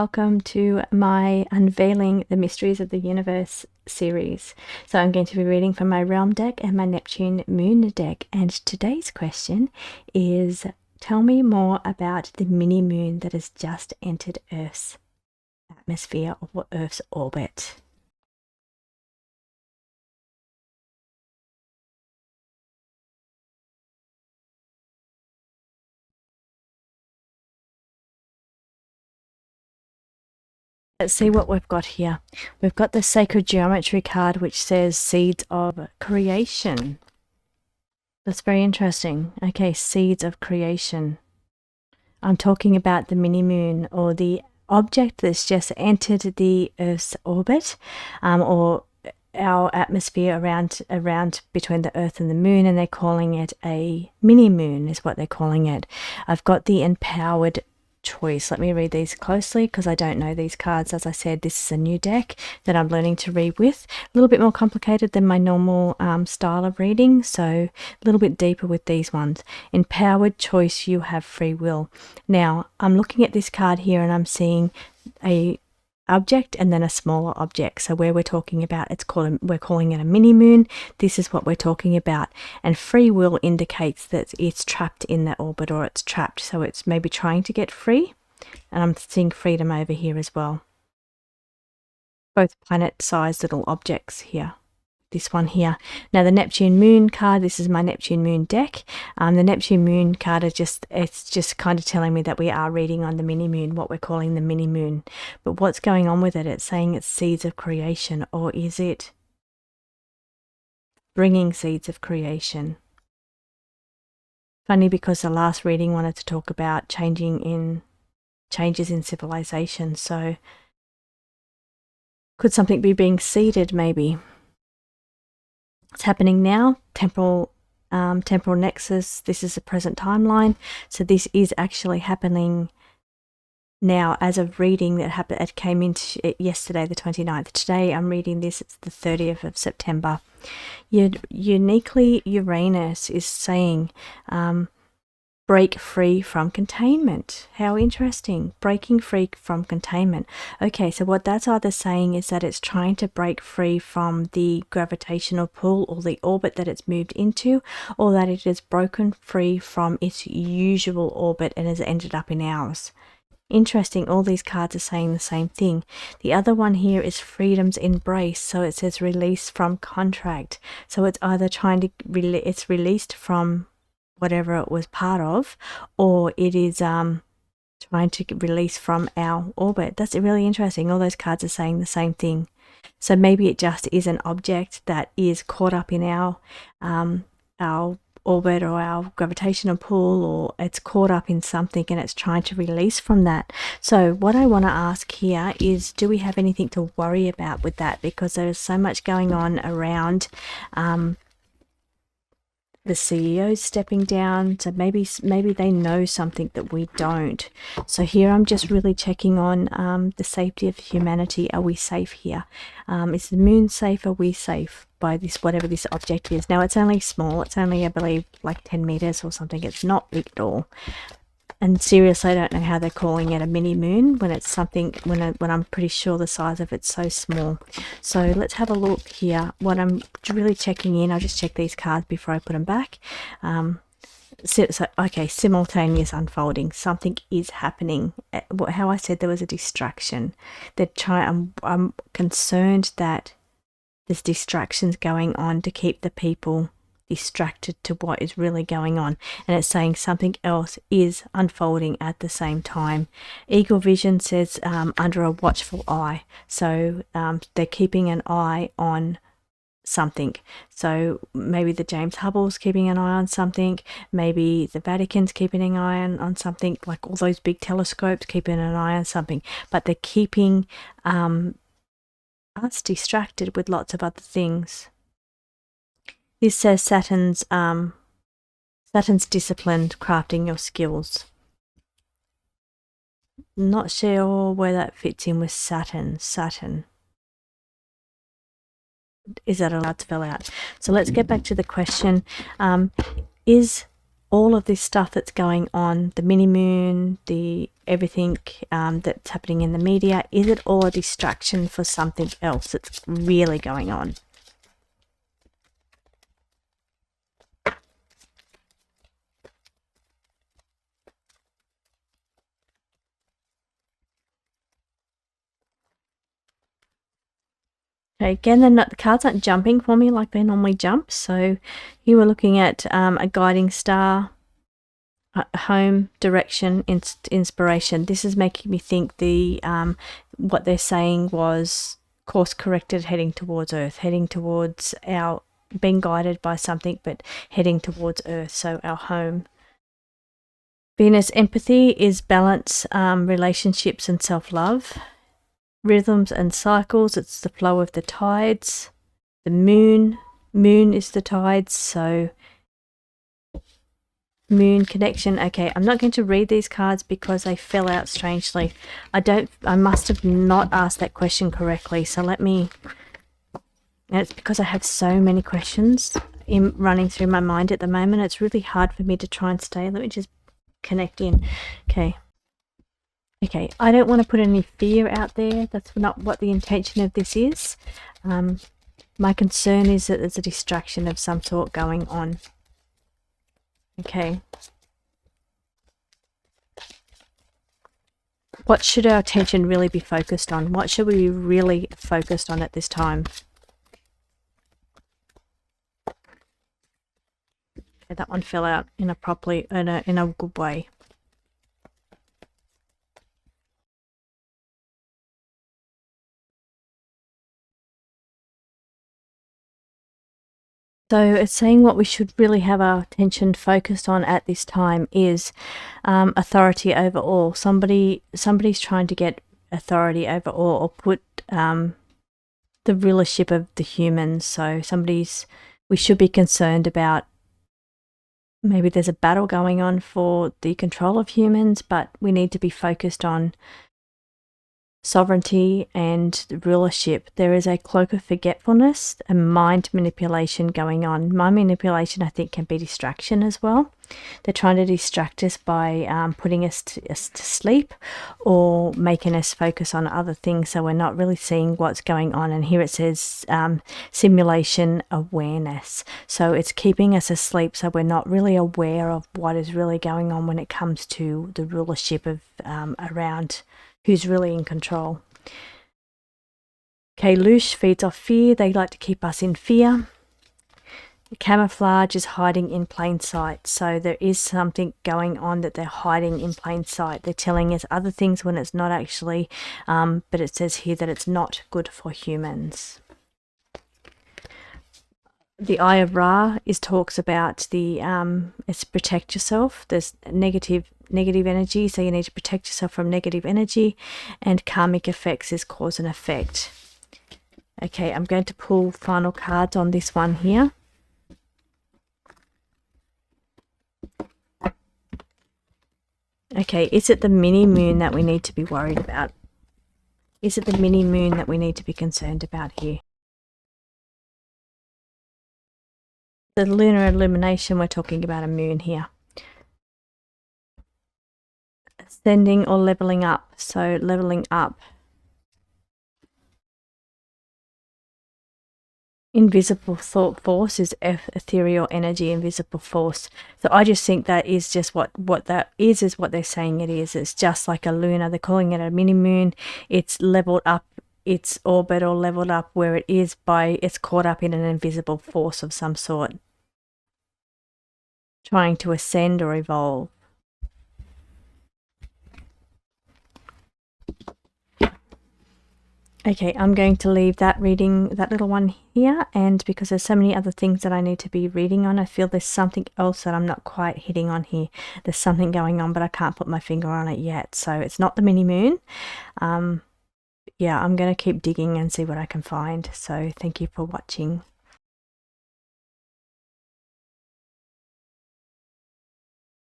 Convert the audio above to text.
welcome to my Unveiling the Mysteries of the Universe series. So I'm going to be reading from my Realm deck and my Neptune Moon deck, and today's question is, tell me more about the mini moon that has just entered Earth's atmosphere or Earth's orbit. Let's see what we've got here. We've got the Sacred Geometry card, which says Seeds of Creation. That's very interesting. Okay, Seeds of Creation. I'm talking about the mini moon, or the object that's just entered the Earth's orbit, or our atmosphere around between the Earth and the moon, and they're calling it a mini moon is what they're calling it. I've got the Empowered choice. Let me read these closely because I don't know these cards. As I said, this is a new deck that I'm learning to read with. A little bit more complicated than my normal style of reading, so a little bit deeper with these ones. Empowered choice, you have free will. Now, I'm looking at this card here and I'm seeing a object and then a smaller object. So where we're talking about, we're calling it a mini moon. This is what we're talking about. And free will indicates that it's trapped in that orbit, or it's trapped. So it's maybe trying to get free. And I'm seeing freedom over here as well. Both planet-sized little objects here. This one here. Now the Neptune Moon card, this is my Neptune Moon deck. The Neptune Moon card is it's just kind of telling me that we are reading on the mini moon, what we're calling the mini moon. But what's going on with it? It's saying it's seeds of creation, or is it bringing seeds of creation? Funny, because the last reading wanted to talk about changes in civilization. So could something be being seeded maybe? It's happening now. Temporal nexus. This is the present timeline. So this is actually happening now as of reading that happened. It came in yesterday, the 29th. Today I'm reading this. It's the 30th of September. Uniquely, Uranus is saying, break free from containment. How interesting. Breaking free from containment. Okay, so what that's either saying is that it's trying to break free from the gravitational pull or the orbit that it's moved into, or that it has broken free from its usual orbit and has ended up in ours. Interesting, all these cards are saying the same thing. The other one here is freedom's embrace, so it says release from contract. So it's either trying to it's released from whatever it was part of, or it is trying to release from our orbit. That's really interesting. All those cards are saying the same thing. So maybe it just is an object that is caught up in our orbit or our gravitational pull, or it's caught up in something and it's trying to release from that. So what I want to ask here is, do we have anything to worry about with that? Because there's so much going on around the CEO's stepping down, so maybe they know something that we don't. So here I'm just really checking on the safety of humanity. Are we safe here? Is the moon safe? Are we safe by this, whatever this object is? Now it's only small. It's only, I believe, like 10 meters or something. It's not big at all. And seriously, I don't know how they're calling it a mini moon when it's something, when I'm pretty sure the size of it's so small. So let's have a look here. What I'm really checking in, I'll just check these cards before I put them back. So okay, simultaneous unfolding. Something is happening. How I said there was a distraction. I'm concerned that there's distractions going on to keep the people distracted to what is really going on, and it's saying something else is unfolding at the same time. Eagle Vision says under a watchful eye, so they're keeping an eye on something. So maybe the James Hubble's keeping an eye on something, maybe the Vatican's keeping an eye on something, like all those big telescopes keeping an eye on something, but they're keeping us distracted with lots of other things. This says Saturn's discipline, crafting your skills. Not sure where that fits in with Saturn. Is that allowed to spell out? So let's get back to the question. Is all of this stuff that's going on, the mini moon, the everything that's happening in the media? Is it all a distraction for something else that's really going on? Okay, again, the cards aren't jumping for me like they normally jump. So you were looking at a guiding star, home, direction, inspiration. This is making me think the what they're saying was course corrected, heading towards Earth, heading towards our being guided by something, but heading towards Earth, so our home. Venus empathy is balance, relationships and self-love. Rhythms and cycles, it's the flow of the tides. The moon is the tides, so moon connection. Okay, I'm not going to read these cards because they fell out strangely. I must have not asked that question correctly, so let me, and it's because I have so many questions running through my mind at the moment. It's really hard for me to try and stay. Let me just connect in. Okay, I don't want to put any fear out there. That's not what the intention of this is. My concern is that there's a distraction of some sort going on. Okay. What should our attention really be focused on? What should we be really focused on at this time? Okay, that one fell out in a good way. So it's saying what we should really have our attention focused on at this time is authority over all. Somebody's trying to get authority over all, or put the rulership of the humans. So we should be concerned about, maybe there's a battle going on for the control of humans, but we need to be focused on sovereignty and rulership. There is a cloak of forgetfulness and mind manipulation going on. Mind manipulation, I think, can be distraction as well. They're trying to distract us by putting us to sleep, or making us focus on other things, so we're not really seeing what's going on. And here it says simulation awareness. So it's keeping us asleep, so we're not really aware of what is really going on when it comes to the rulership of around who's really in control. Okay, Loosh feeds off fear. They like to keep us in fear. The camouflage is hiding in plain sight. So there is something going on that they're hiding in plain sight. They're telling us other things when it's not actually, but it says here that it's not good for humans. The Eye of Ra talks about it's protect yourself. There's negative energy, so you need to protect yourself from negative energy, and karmic effects is cause and effect. Okay, I'm going to pull final cards on this one here. Okay, is it the mini moon that we need to be worried about? Is it the mini moon that we need to be concerned about here? The lunar illumination, we're talking about a moon here. Ascending or leveling up. So leveling up. Invisible thought force is ethereal energy, invisible force. So I just think that is just what that is what they're saying it is. It's just like a lunar. They're calling it a mini moon. It's leveled up its orbit, or leveled up where it is it's caught up in an invisible force of some sort, trying to ascend or evolve. Okay, I'm going to leave that reading, that little one here, and because there's so many other things that I need to be reading on, I feel there's something else that I'm not quite hitting on here. There's something going on, but I can't put my finger on it yet. So it's not the mini moon. Yeah, I'm going to keep digging and see what I can find. So thank you for watching.